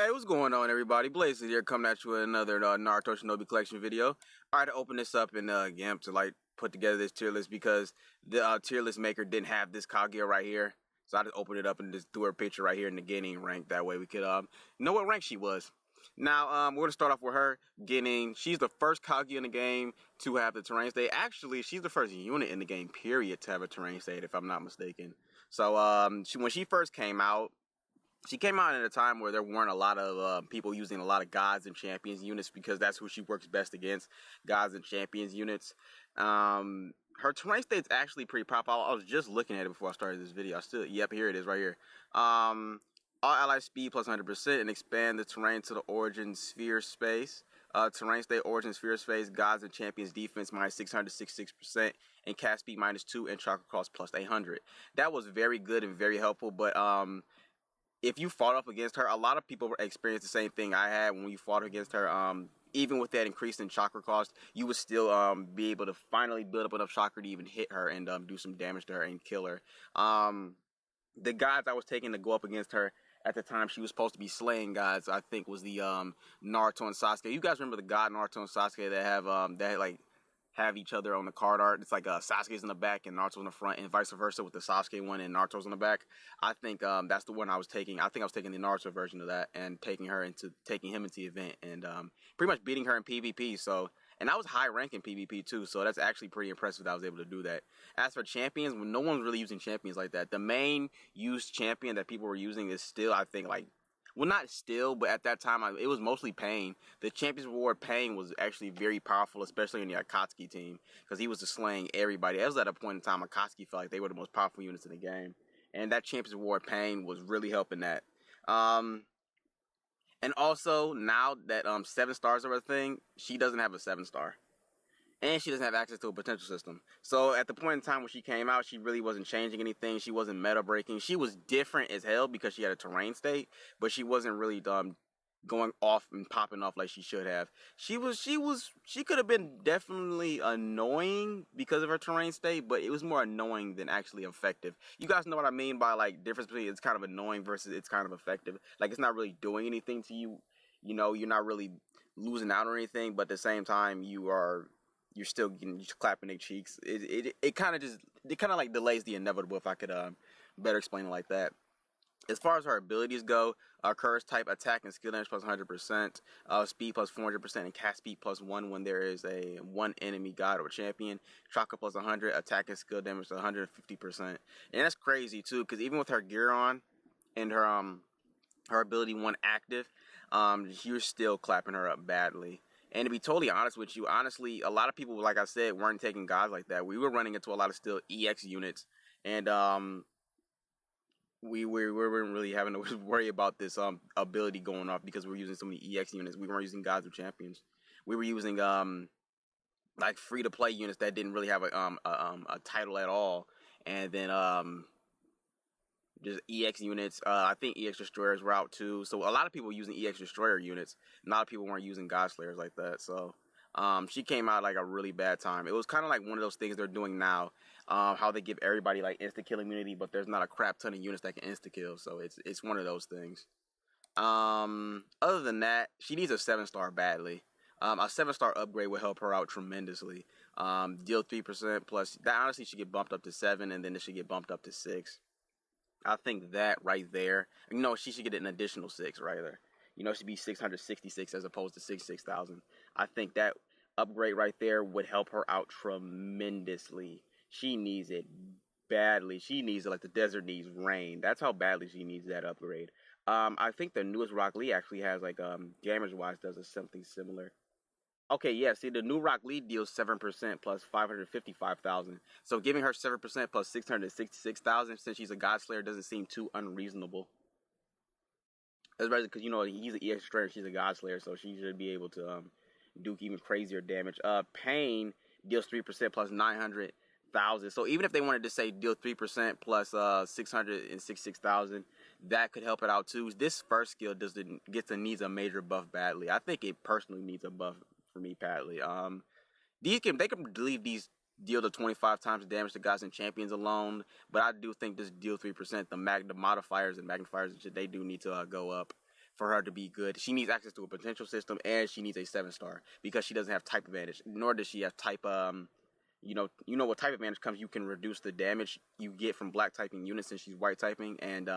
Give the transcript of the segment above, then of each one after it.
Hey, what's going on, everybody? Blaze here, coming at you with another Naruto Shinobi collection video. I had to open this up in GIMP to put together this tier list because the tier list maker didn't have this Kaguya right here, so I just opened it up and just threw her picture right here in the getting rank. That way we could know what rank she was. Now we're gonna start off with her getting. She's the first Kaguya in the game to have the terrain state. Actually, she's the first unit in the game period to have a terrain state, if I'm not mistaken. So when she first came out. She came out at a time where there weren't a lot of people using a lot of gods and champions units because that's who she works best against, gods and champions units. Her terrain state's actually pretty powerful. I was just looking at it before I started this video. Yep, here it is right here. All ally speed plus 100% and expand the terrain to the origin sphere space. Terrain state, origin sphere space, gods and champions defense minus 666% and cast speed minus 2 and chakra cost plus 800. That was very good and very helpful, but if you fought up against her, a lot of people experienced the same thing I had when you fought against her. Even with that increase in chakra cost, you would still be able to finally build up enough chakra to even hit her and do some damage to her and kill her. The gods I was taking to go up against her at the time she was supposed to be slaying gods, I think, was the Naruto and Sasuke. You guys remember the god Naruto and Sasuke that have each other on the card art? It's like Sasuke's in the back and Naruto's in the front, and vice versa with the Sasuke one and Naruto's in the back. I think that's the one I was taking. I think I was taking the Naruto version of that and taking him into the event and pretty much beating her in PvP. So, and I was high rank in PvP too, so that's actually pretty impressive that I was able to do that. As for champions, no one's really using champions like that. The main used champion that people were using is still, I think, well, not still, but at that time, it was mostly Pain. The Champions Reward Pain was actually very powerful, especially in the Akatsuki team, because he was just slaying everybody. That was at a point in time, Akatsuki felt like they were the most powerful units in the game. And that Champions Reward Pain was really helping that. And also, now that 7 stars are a thing, she doesn't have a 7-star. And she doesn't have access to a potential system. So at the point in time when she came out, she really wasn't changing anything. She wasn't meta breaking. She was different as hell because she had a terrain state, but she wasn't really going off and popping off like she should have. She could have been definitely annoying because of her terrain state, but it was more annoying than actually effective. You guys know what I mean by difference between it's kind of annoying versus it's kind of effective. It's not really doing anything to you. You know, you're not really losing out or anything, but at the same time you're still clapping their cheeks. It kind of delays the inevitable, if I could better explain it like that. As far as her abilities go, Curse type attack and skill damage plus 100%, speed plus 400%, and cast speed plus 1 when there is a one enemy god or champion. Chakra plus 100, attack and skill damage 150%. And that's crazy too, because even with her gear on and her ability 1 active, you're still clapping her up badly. And to be totally honest with you, honestly, a lot of people, like I said, weren't taking gods like that. We were running into a lot of still EX units, and we weren't really having to worry about this ability going off because we were using so many EX units. We weren't using gods or champions. We were using free to play units that didn't really have a title at all, and then just EX units. I think EX Destroyers were out too. So a lot of people were using EX Destroyer units. A lot of people weren't using God Slayers like that. So she came out a really bad time. It was kind of like one of those things they're doing now. How they give everybody insta-kill immunity, but there's not a crap ton of units that can insta-kill. So it's one of those things. Other than that, she needs a 7-star badly. A 7-star upgrade will help her out tremendously. Deal 3% plus. That honestly should get bumped up to 7, and then it should get bumped up to 6. I think that right there, she should get an additional 6 right there. It should be 666 as opposed to 6,000. I think that upgrade right there would help her out tremendously. She needs it badly. She needs it like the desert needs rain. That's how badly she needs that upgrade. I think the newest Rock Lee actually has damage-wise does something similar. Okay, yeah, see, the new Rock Lee deals 7% plus 555,000. So giving her 7% plus 666,000 since she's a God Slayer doesn't seem too unreasonable. Especially because, he's an EX Destroyer, she's a God Slayer, so she should be able to do even crazier damage. Pain deals 3% plus 900,000. So even if they wanted to say deal 3% plus 666,000, that could help it out too. This first skill needs a major buff badly. I think it personally needs a buff for me badly. They can leave these deal to 25 times the damage to gods and champions alone, but I do think this deal 3%, the modifiers and magnifiers and shit, they do need to go up. for her to be good. She needs access to a potential system, and she needs a 7-star because she doesn't have type advantage, nor does she have type. You know what type advantage comes. You can reduce the damage you get from black typing units since she's white typing, and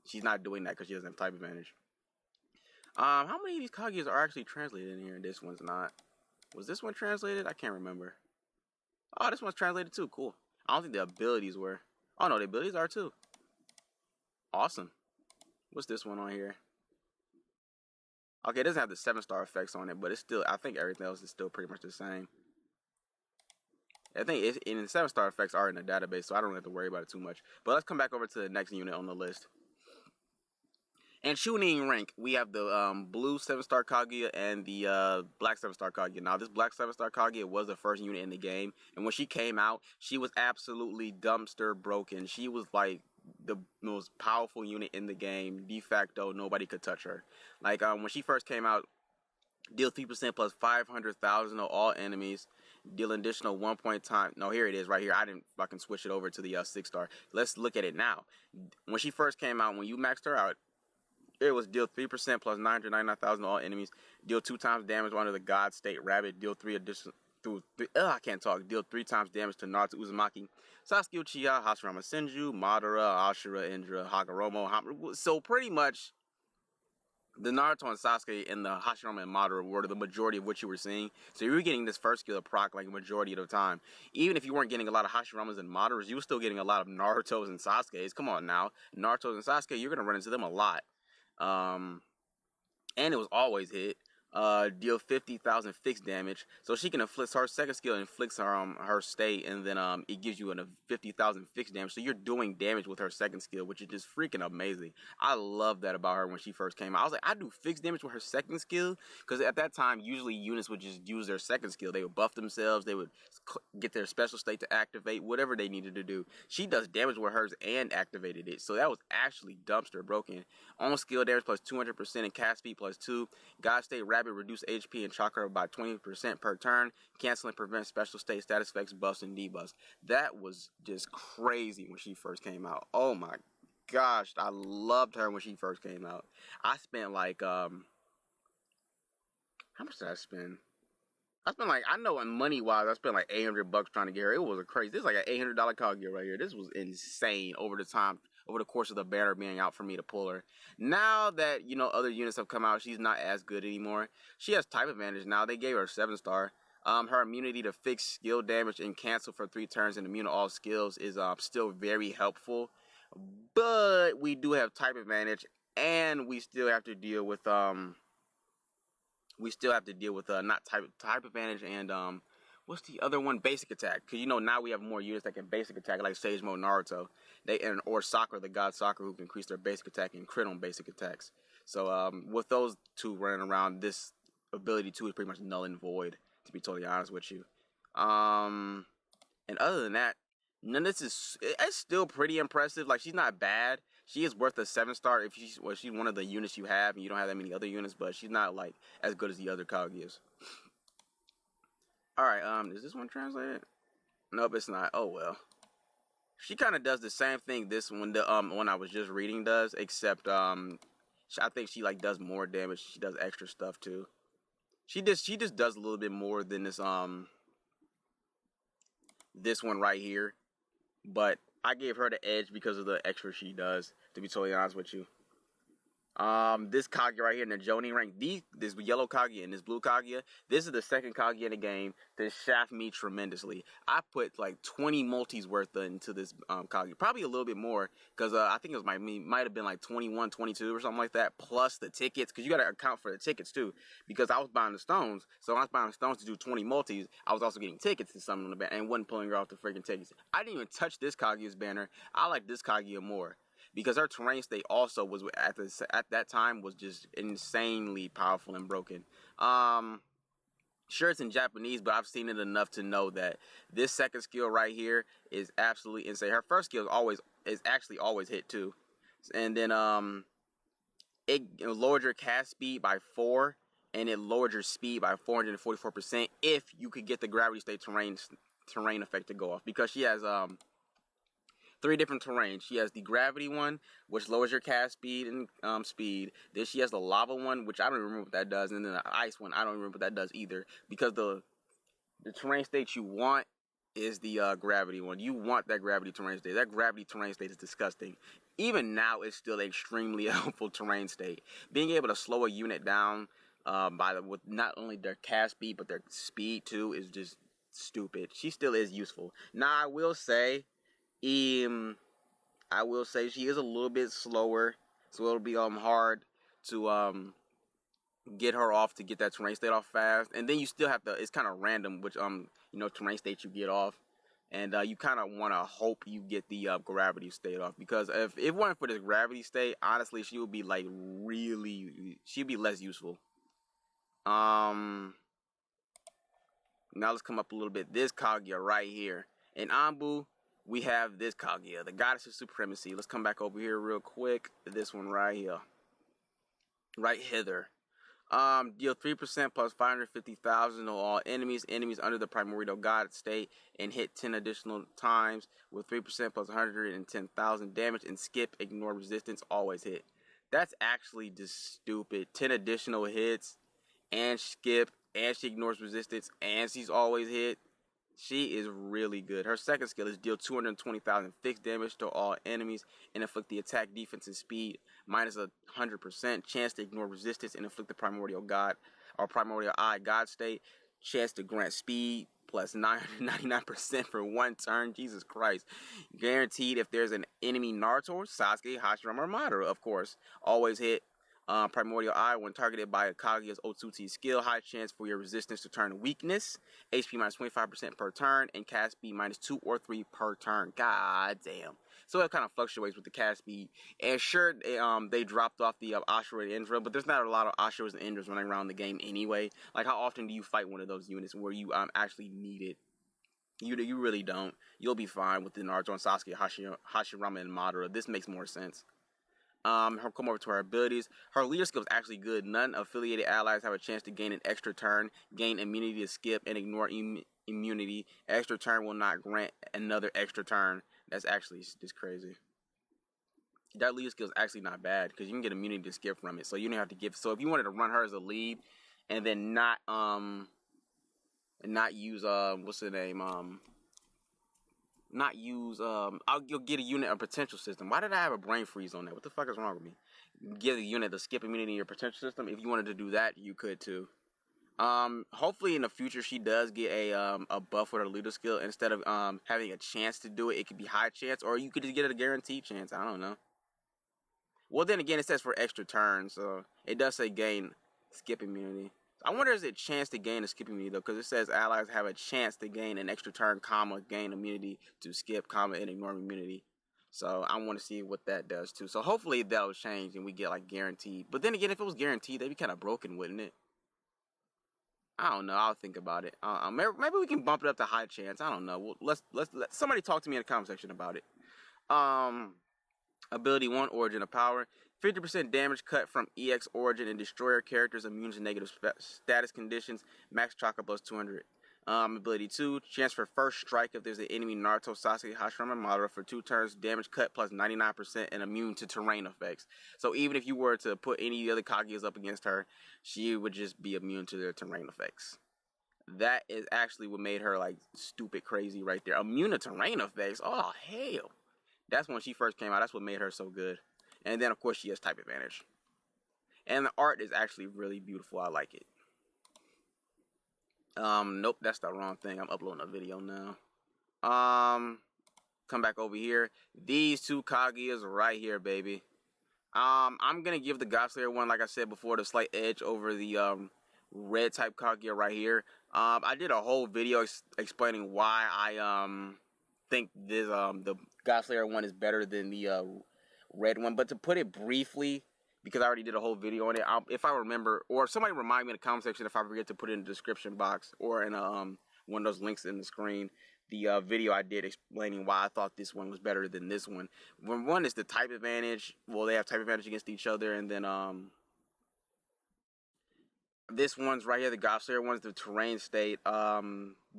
she's not doing that because she doesn't have type advantage. How many of these Kaguyas are actually translated in here? And this one's not. Was this one translated? I can't remember. Oh, this one's translated too. Cool. I don't think the abilities were. Oh no, the abilities are too. Awesome. What's this one on here? Okay, it doesn't have the 7-star effects on it, but it's still. I think everything else is still pretty much the same. I think the 7-star effects are in the database, so I don't have to worry about it too much. But let's come back over to the next unit on the list. And shooting rank, we have the blue 7-star Kaguya and the black 7-star Kaguya. Now, this black 7-star Kaguya was the first unit in the game, and when she came out, she was absolutely dumpster broken. She was like the most powerful unit in the game. De facto, nobody could touch her. Like when she first came out, deal 3% plus 500,000 of all enemies. Deal additional 1 point time. No, here it is right here. I didn't fucking switch it over to the 6-star. Let's look at it now. When she first came out, when you maxed her out, it was deal 3% plus 999,000 to all enemies. Deal 2 times damage under the God State Rabbit. Deal 3 additional. I can't talk. Deal 3 times damage to Naruto Uzumaki, Sasuke Uchiha, Hashirama Senju, Madara, Ashura, Indra, Hagoromo. So pretty much, the Naruto and Sasuke and the Hashirama and Madara were the majority of what you were seeing. So you were getting this first skill proc like a majority of the time. Even if you weren't getting a lot of Hashiramas and Madaras, you were still getting a lot of Narutos and Sasukes. Come on now. Narutos and Sasuke, you're going to run into them a lot. And it was always hit. Deal 50,000 fixed damage, so she can inflict her second skill, inflicts her state, and then it gives you a 50,000 fixed damage. So you're doing damage with her second skill, which is just freaking amazing. I love that about her when she first came out. I was like, I do fixed damage with her second skill, because at that time usually units would just use their second skill. They would buff themselves, they would get their special state to activate, whatever they needed to do. She does damage with hers and activated it, so that was actually dumpster broken. On skill damage plus 200% and cast speed plus 2. God State Rabbit reduce HP and chakra by 20% per turn, cancel and prevent special state status effects, buffs, and debuffs. That was just crazy when she first came out. Oh my gosh, I loved her when she first came out. I spent like how much did I spend? I spent like, I know in money wise, I spent like $800 trying to get her. It was a crazy. This is like an $800 Kaguya right here. This was insane over the course of the banner being out for me to pull her. Now that, other units have come out, she's not as good anymore. She has type advantage now. They gave her a 7-star. Her immunity to fix skill damage and cancel for 3 turns and immune to all skills is still very helpful. But we do have type advantage, and we still have to deal with not type advantage and what's the other one? Basic attack. Because now we have more units that can basic attack, like Sage Mode Naruto. Or Sakura, the God Sakura, who can increase their basic attack and crit on basic attacks. So with those two running around, this ability 2 is pretty much null and void, to be totally honest with you. And other than that, none of this it's still pretty impressive. Like, she's not bad. She is worth a 7-star if she's one of the units you have and you don't have that many other units, but she's not like as good as the other Kaguyas. Alright, is this one translated? Nope, it's not. Oh well. She kind of does the same thing this one the one I was just reading does, except I think she like does more damage. She does extra stuff too. She just does a little bit more than this one right here. But I gave her the edge because of the extra she does, to be totally honest with you. This Kaguya right here in the Jonin rank, this yellow Kaguya and this blue Kaguya, this is the second Kaguya in the game that shaft me tremendously. I put like 20 multis worth into this Kaguya, probably a little bit more, because I think it might have been like 21, 22 or something like that, plus the tickets, because you got to account for the tickets too, because I was buying the stones, so when I was buying the stones to do 20 multis, I was also getting tickets to some of the banner, and wasn't pulling her off the freaking tickets. I didn't even touch this Kaguya's banner. I like this Kaguya more, because her terrain state also was at that time was just insanely powerful and broken. Sure, it's in Japanese, but I've seen it enough to know that this second skill right here is absolutely insane. Her first skill is actually always hit too, and then it lowered your cast speed by 4, and it lowered your speed by 444% if you could get the gravity state terrain effect to go off, because she has three different terrains. She has the gravity one, which lowers your cast speed and speed. Then she has the lava one, which I don't remember what that does, and then the ice one, I don't remember what that does either. Because the terrain state you want is the gravity one. You want that gravity terrain state. That gravity terrain state is disgusting. Even now, it's still an extremely helpful terrain state. Being able to slow a unit down with not only their cast speed but their speed too is just stupid. She still is useful. Now I will say she is a little bit slower, so it'll be hard to get her off to get that terrain state off fast. And then you still have to, it's kind of random which terrain state you get off, and you kind of want to hope you get the gravity state off, because if it weren't for this gravity state, honestly, she would be like she'd be less useful. Now let's come up a little bit. This Kaguya right here. In Anbu, we have this Kaguya, the goddess of supremacy. Let's come back over here real quick. This one right here. Right hither. Deal 3% plus 550,000 to all enemies under the primordial god state, and hit 10 additional times with 3% plus 110,000 damage, and skip, ignore resistance, always hit. That's actually just stupid. 10 additional hits, and skip, and she ignores resistance, and she's always hit. She is really good. Her second skill is deal 220,000 fixed damage to all enemies and inflict the attack, defense, and speed minus 100%. Chance to ignore resistance and inflict the primordial god or primordial eye god state. Chance to grant speed plus 999% for one turn. Jesus Christ. Guaranteed if there's an enemy Naruto, Sasuke, Hashirama, or Madara, of course. Always hit. Primordial Eye, when targeted by a Kaguya's Otsutsu skill, high chance for your resistance to turn weakness, HP minus 25% per turn, and cast speed minus 2 or 3 per turn. God damn. So it kind of fluctuates with the cast speed. And sure, they dropped off the Ashura and Indra, but there's not a lot of Ashuras and Indras running around the game anyway. Like, how often do you fight one of those units where you actually need it? You really don't. You'll be fine with the Naruto and Sasuke, Hashirama, and Madara. This makes more sense. Come over to her abilities. Her leader skill is actually good. None affiliated allies have a chance to gain an extra turn, gain immunity to skip, and ignore immunity. Extra turn will not grant another extra turn. That's actually just crazy. That leader skill is actually not bad, because you can get immunity to skip from it. So you don't have to give. So if you wanted to run her as a lead, and then not use what's the name you'll get a unit of potential system. Why did I have a brain freeze on that? What the fuck is wrong with me? Give the unit the skip immunity in your potential system. If you wanted to do that, you could too. Hopefully in the future she does get a buff with her leader skill. Instead of having a chance to do it, it could be high chance, or you could just get it a guaranteed chance. I don't know. Well, then again, it says for extra turns, so it does say gain skip immunity. I wonder is it a chance to gain a skip immunity though, because it says allies have a chance to gain an extra turn, gain immunity to skip, and ignore immunity. So I want to see what that does too. So hopefully that'll change and we get like guaranteed. But then again, if it was guaranteed, they'd be kind of broken, wouldn't it? I don't know. I'll think about it. Maybe we can bump it up to high chance. I don't know. Well, let's let somebody talk to me in the comment section about it. Ability 1, Origin of Power. 50% damage cut from EX Origin and Destroyer characters immune to negative status conditions. Max Chakra plus 200. Ability 2, chance for first strike if there's an enemy Naruto, Sasuke, Hashirama, Madara for 2 turns. Damage cut plus 99% and immune to terrain effects. So even if you were to put any other Kaguyas up against her, she would just be immune to their terrain effects. That is actually what made her like stupid crazy right there. Immune to terrain effects. Oh hell. That's when she first came out. That's what made her so good. And then, of course, she has type advantage. And the art is actually really beautiful. I like it. Nope, that's the wrong thing. I'm uploading a video now. Come back over here. These two Kaguyas right here, baby. I'm going to give the God Slayer one, like I said before, the slight edge over the red type Kaguya right here. I did a whole video explaining why I think this the God Slayer one is better than the red one, but to put it briefly, because I already did a whole video on it, if I remember, or somebody remind me in the comment section if I forget to put it in the description box or in one of those links in the screen, the video I did explaining why I thought this one was better than this one. One is the type advantage. Well, they have type advantage against each other, and then this one's right here, the God Slayer one's the terrain state.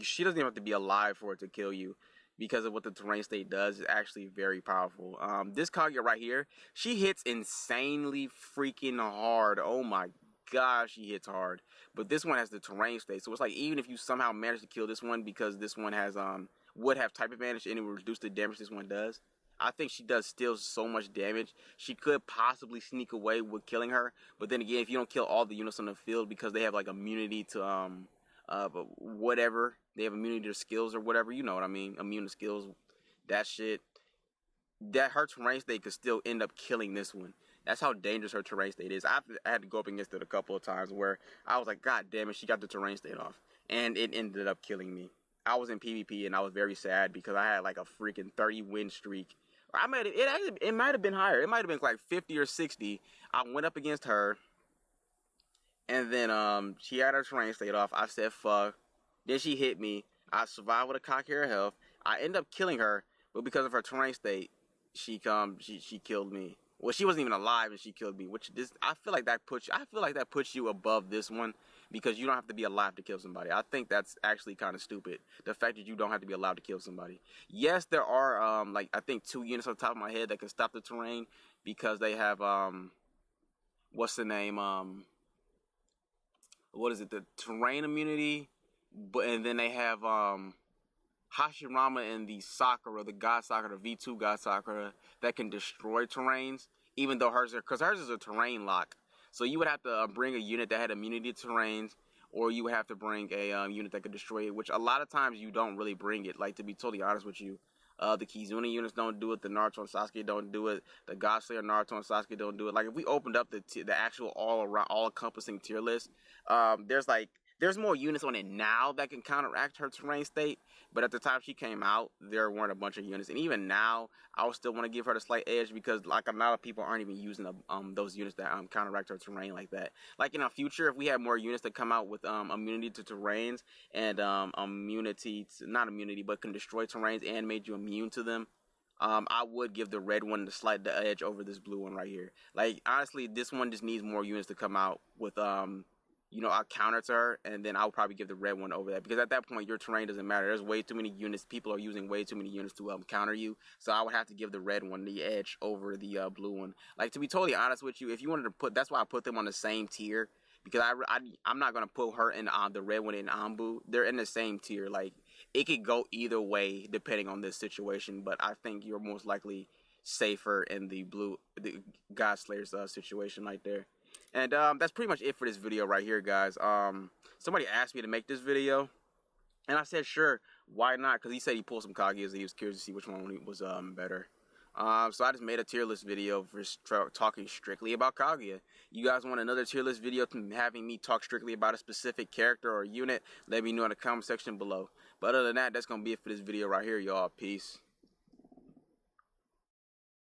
She doesn't even have to be alive for it to kill you. because of what the terrain state does is actually very powerful. This Kaguya right here, she hits insanely freaking hard. Oh my gosh, she hits hard. But this one has the terrain state, so it's like even if you somehow manage to kill this one, because this one has would have type advantage and it would reduce the damage this one does. I think she does still so much damage. She could possibly sneak away with killing her, but then again, if you don't kill all the units on the field because they have like immunity to but whatever, they have immunity to skills or whatever, you know what I mean, immune to skills, that shit, that her terrain state could still end up killing this one. That's how dangerous her terrain state is. I had to go up against it a couple of times where I was like, God damn it, she got the terrain state off, and it ended up killing me. I was in PvP and I was very sad because I had like a freaking 30 win streak. It might have been higher. It might have been like 50 or 60. I went up against her, and then she had her terrain state off. I said fuck. Then she hit me. I survived with a Kaguya health. I ended up killing her, but because of her terrain state, she killed me. Well, she wasn't even alive and she killed me. I feel like that puts you above this one, because you don't have to be alive to kill somebody. I think that's actually kind of stupid. The fact that you don't have to be allowed to kill somebody. Yes, there are like I think 2 units on top of my head that can stop the terrain because they have what's the name, what is it, the terrain immunity, and then they have Hashirama and the Sakura, the God Sakura, the V2 God Sakura, that can destroy terrains, even though hers is a terrain lock. So you would have to bring a unit that had immunity to terrains, or you would have to bring a unit that could destroy it, which a lot of times you don't really bring it. Like, to be totally honest with you, the Kizuna units don't do it, the Naruto and Sasuke don't do it, the God Slayer Naruto and Sasuke don't do it. Like, if we opened up the actual all-encompassing tier list, there's more units on it now that can counteract her terrain state, but at the time she came out, there weren't a bunch of units. And even now, I would still want to give her the slight edge because like a lot of people aren't even using those units that counteract her terrain like that. Like in the future, if we had more units that come out with immunity to terrains and not immunity, but can destroy terrains and made you immune to them, I would give the red one the edge over this blue one right here. Like, honestly, this one just needs more units to come out with I'll counter to her, and then I'll probably give the red one over that, because at that point your terrain doesn't matter. There's way too many units. People are using way too many units to counter you, so I would have to give the red one the edge over the blue one. Like, to be totally honest with you, if you wanted to that's why I put them on the same tier, because I'm not gonna put her in the red one in Anbu. They're in the same tier. Like, it could go either way depending on this situation, but I think you're most likely safer in the God Slayer's situation right there. And that's pretty much it for this video right here, guys. Somebody asked me to make this video, and I said sure, why not? Because he said he pulled some Kaguyas and he was curious to see which one was better. So I just made a tier list video for talking strictly about Kaguya. You guys want another tier list video having me talk strictly about a specific character or unit? Let me know in the comment section below. But other than that, that's going to be it for this video right here, y'all. Peace.